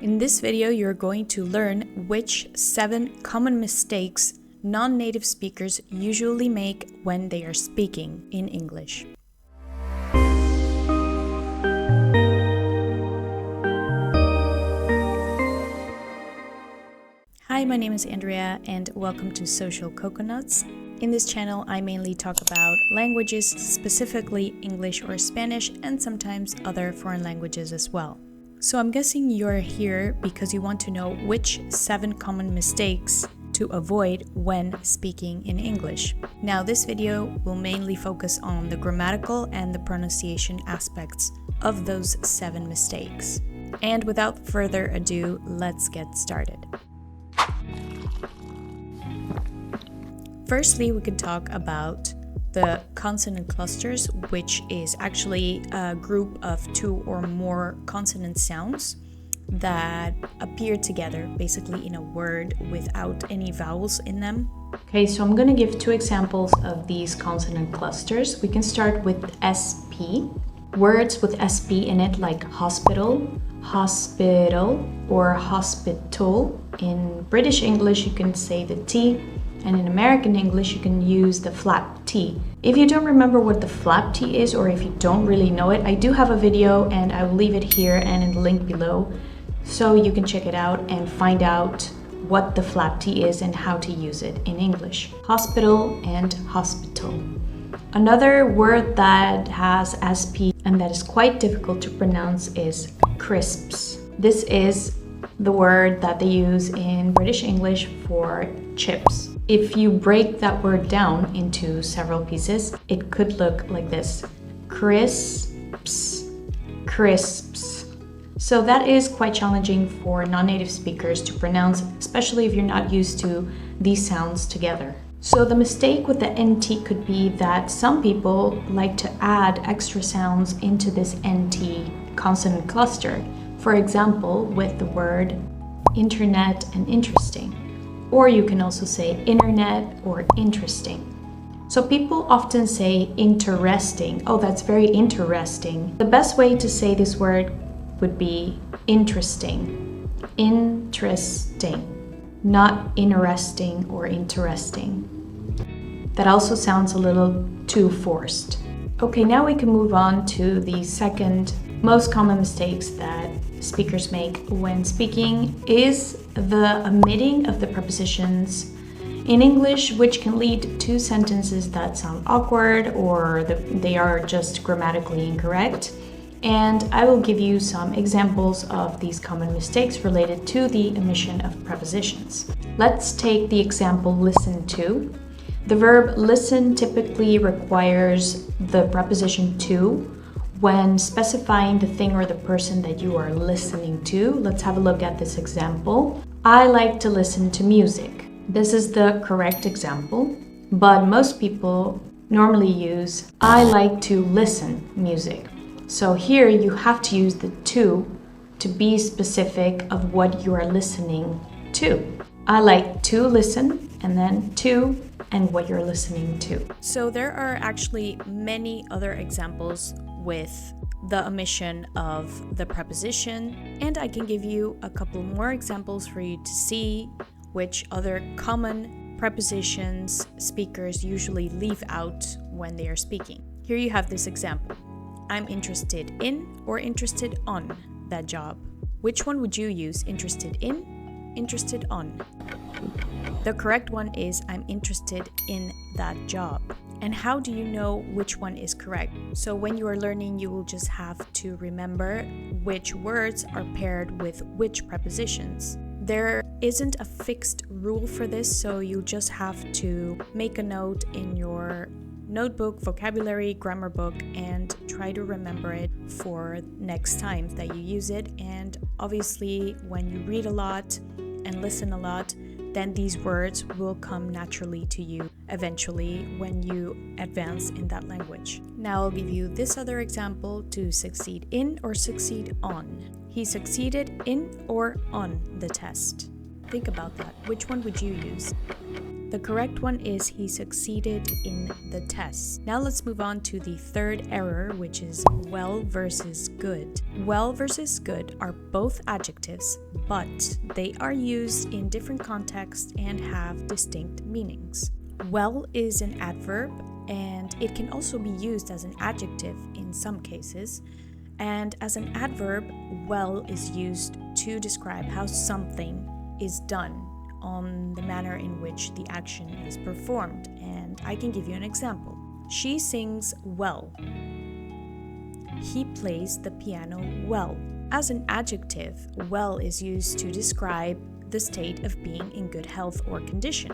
In this video, you're going to learn which 7 common mistakes non-native speakers usually make when they are speaking in English. Hi, my name is Andrea and welcome to Social Coconuts. In this channel, I mainly talk about languages, specifically English or Spanish, and sometimes other foreign languages as well. So I'm guessing you're here because you want to know which 7 common mistakes to avoid when speaking in English. Now, this video will mainly focus on the grammatical and the pronunciation aspects of those 7 mistakes. And without further ado, let's get started. Firstly, we could talk about the consonant clusters, which is actually a group of 2 or more consonant sounds that appear together, basically in a word without any vowels in them. Okay, so I'm going to give 2 examples of these consonant clusters. We can start with SP. Words with SP in it like hospital, hospital, or hospital. In British English, you can say the T. And in American English, you can use the flap T. If you don't remember what the flap T is, or if you don't really know it, I do have a video and I will leave it here and in the link below, so you can check it out and find out what the flap T is and how to use it in English. Hospital and hospital. Another word that has SP and that is quite difficult to pronounce is crisps. This is the word that they use in British English for chips. If you break that word down into several pieces, it could look like this: crisps, crisps. So that is quite challenging for non-native speakers to pronounce, especially if you're not used to these sounds together. So the mistake with the NT could be that some people like to add extra sounds into this NT consonant cluster. For example, with the word internet and interesting. Or you can also say internet or interesting. So people often say interesting. Oh, that's very interesting. The best way to say this word would be interesting. Interesting. Not interesting or interesting. That also sounds a little too forced. Okay, now we can move on to the second most common mistakes that speakers make when speaking is the omitting of the prepositions in English, which can lead to sentences that sound awkward or they are just grammatically incorrect. And I will give you some examples of these common mistakes related to the omission of prepositions. Let's take the example listen to. The verb listen typically requires the preposition to when specifying the thing or the person that you are listening to. Let's have a look at this example. I like to listen to music. This is the correct example, but most people normally use I like to listen music. So here you have to use the to be specific of what you are listening to. I like to listen, and then to and what you're listening to. So there are actually many other examples with the omission of the preposition, and I can give you a couple more examples for you to see which other common prepositions speakers usually leave out when they are speaking. Here you have this example. I'm interested in or interested on that job. Which one would you use? Interested in, interested on? The correct one is I'm interested in that job. And how do you know which one is correct? So when you are learning, you will just have to remember which words are paired with which prepositions. There isn't a fixed rule for this, so you just have to make a note in your notebook, vocabulary, grammar book, and try to remember it for next time that you use it. And obviously, when you read a lot and listen a lot, then these words will come naturally to you eventually when you advance in that language. Now I'll give you this other example to succeed in or succeed on. He succeeded in or on the test. Think about that. Which one would you use? The correct one is he succeeded in the test. Now let's move on to the third error, which is well versus good. Well versus good are both adjectives, but they are used in different contexts and have distinct meanings. Well is an adverb, and it can also be used as an adjective in some cases. And as an adverb, well is used to describe how something is done, on the manner in which the action is performed. And I can give you an example. She sings well. He plays the piano well. As an adjective, well is used to describe the state of being in good health or condition.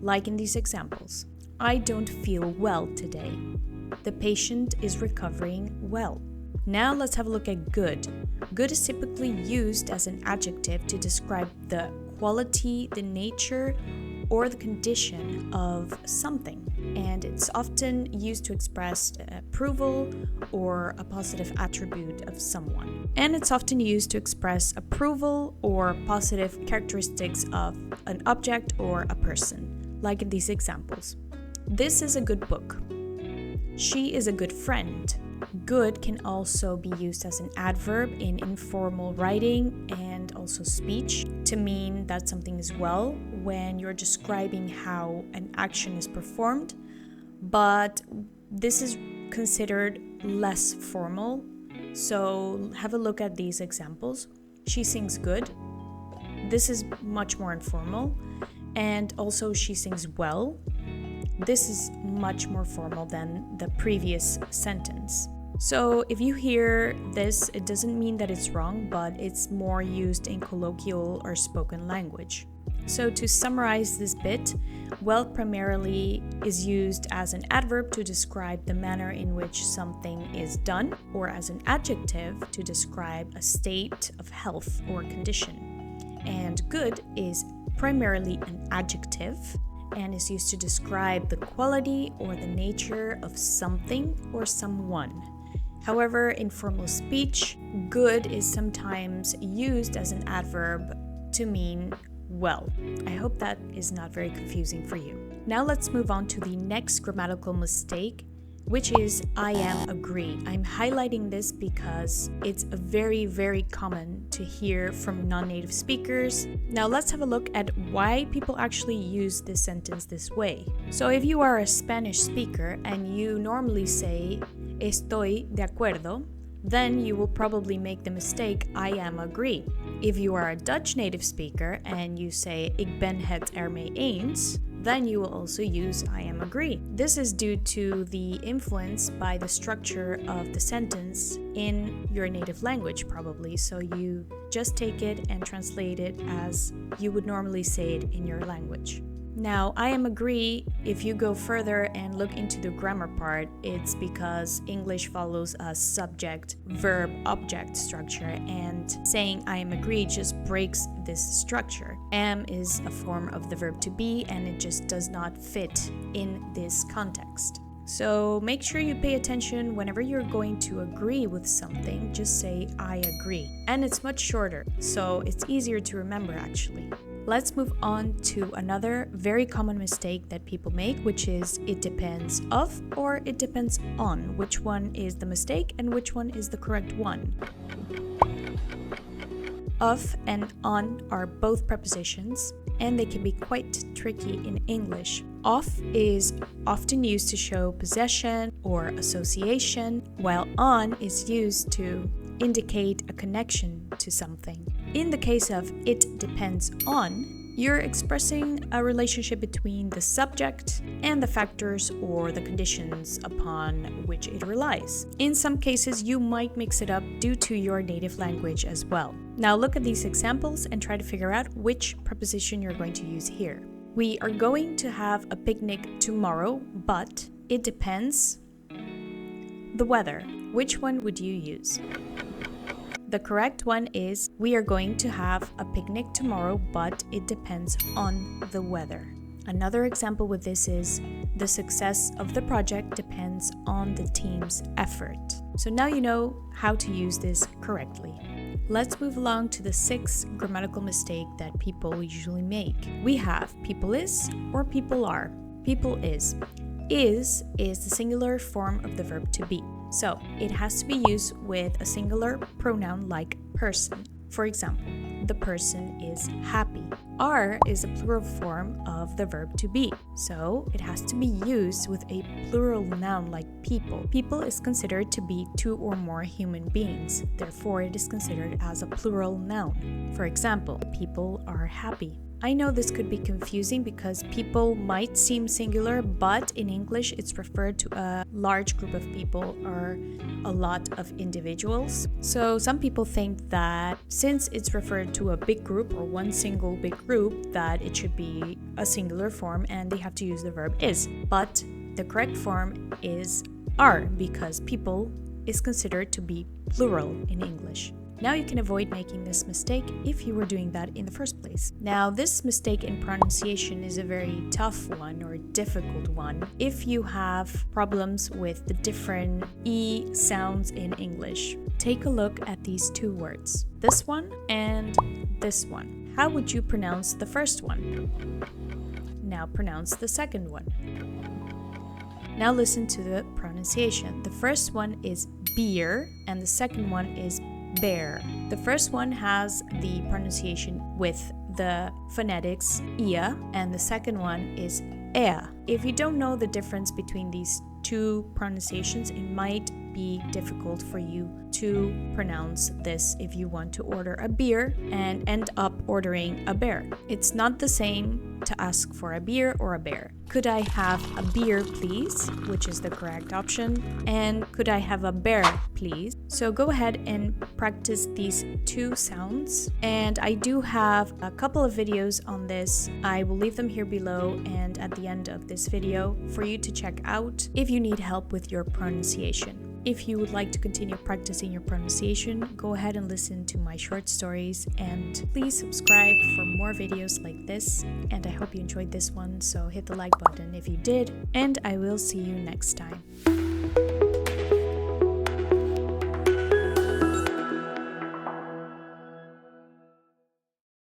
Like in these examples. I don't feel well today. The patient is recovering well. Now let's have a look at good. Good is typically used as an adjective to describe the quality, the nature, or the condition of something. And it's often used to express approval or a positive attribute of someone. And it's often used to express approval or positive characteristics of an object or a person, like in these examples. This is a good book. She is a good friend. Good can also be used as an adverb in informal writing and also speech to mean that something is well when you're describing how an action is performed, but this is considered less formal. So have a look at these examples. She sings good. This is much more informal. And also she sings well. This is much more formal than the previous sentence. So if you hear this, it doesn't mean that it's wrong, but it's more used in colloquial or spoken language. So to summarize this bit, well primarily is used as an adverb to describe the manner in which something is done, or as an adjective to describe a state of health or condition. And good is primarily an adjective and is used to describe the quality or the nature of something or someone. However, in formal speech, good is sometimes used as an adverb to mean well. I hope that is not very confusing for you. Now let's move on to the next grammatical mistake, which is I am agree. I'm highlighting this because it's very, very common to hear from non-native speakers. Now let's have a look at why people actually use this sentence this way. So if you are a Spanish speaker and you normally say estoy de acuerdo, then you will probably make the mistake I am agree. If you are a Dutch native speaker and you say ik ben het ermee eens, then you will also use I am agree. This is due to the influence by the structure of the sentence in your native language probably, so you just take it and translate it as you would normally say it in your language. Now, I am agree, if you go further and look into the grammar part, it's because English follows a subject, verb, object structure, and saying I am agree just breaks this structure. Am is a form of the verb to be, and it just does not fit in this context. So make sure you pay attention whenever you're going to agree with something, just say I agree. And it's much shorter, so it's easier to remember actually. Let's move on to another very common mistake that people make, which is it depends of or it depends on. Which one is the mistake and which one is the correct one? Of and on are both prepositions, and they can be quite tricky in English. Of is often used to show possession or association, while on is used to indicate a connection to something. In the case of it depends on, you're expressing a relationship between the subject and the factors or the conditions upon which it relies. In some cases, you might mix it up due to your native language as well. Now look at these examples and try to figure out which preposition you're going to use here. We are going to have a picnic tomorrow, but it depends the weather. Which one would you use? The correct one is we are going to have a picnic tomorrow, but it depends on the weather. Another example with this is the success of the project depends on the team's effort. So now you know how to use this correctly. Let's move along to the sixth grammatical mistake that people usually make. We have people is or people are. People is. Is the singular form of the verb to be. So it has to be used with a singular pronoun like person. For example, the person is happy. Are is a plural form of the verb to be. So it has to be used with a plural noun like people. People is considered to be two or more human beings. Therefore, it is considered as a plural noun. For example, the people are happy. I know this could be confusing because people might seem singular, but in English it's referred to a large group of people or a lot of individuals. So some people think that since it's referred to a big group or one single big group, that it should be a singular form and they have to use the verb is. But the correct form is are, because people is considered to be plural in English. Now you can avoid making this mistake if you were doing that in the first place. Now this mistake in pronunciation is a very tough one or difficult one if you have problems with the different E sounds in English. Take a look at these two words, this one and this one. How would you pronounce the first one? Now pronounce the second one. Now listen to the pronunciation. The first one is beer and the second one is bear. The first one has the pronunciation with the phonetics ia, and the second one is ea. If you don't know the difference between these two pronunciations, it might be difficult for you to pronounce this if you want to order a beer and end up ordering a bear. It's not the same to ask for a beer or a bear. Could I have a beer, please? Which is the correct option. And could I have a bear, please? So go ahead and practice these two sounds. And I do have a couple of videos on this. I will leave them here below and at the end of this video for you to check out if you need help with your pronunciation. If you would like to continue practicing your pronunciation, go ahead and listen to my short stories and please subscribe for more videos like this. And I hope you enjoyed this one, so hit the like button if you did, and I will see you next time.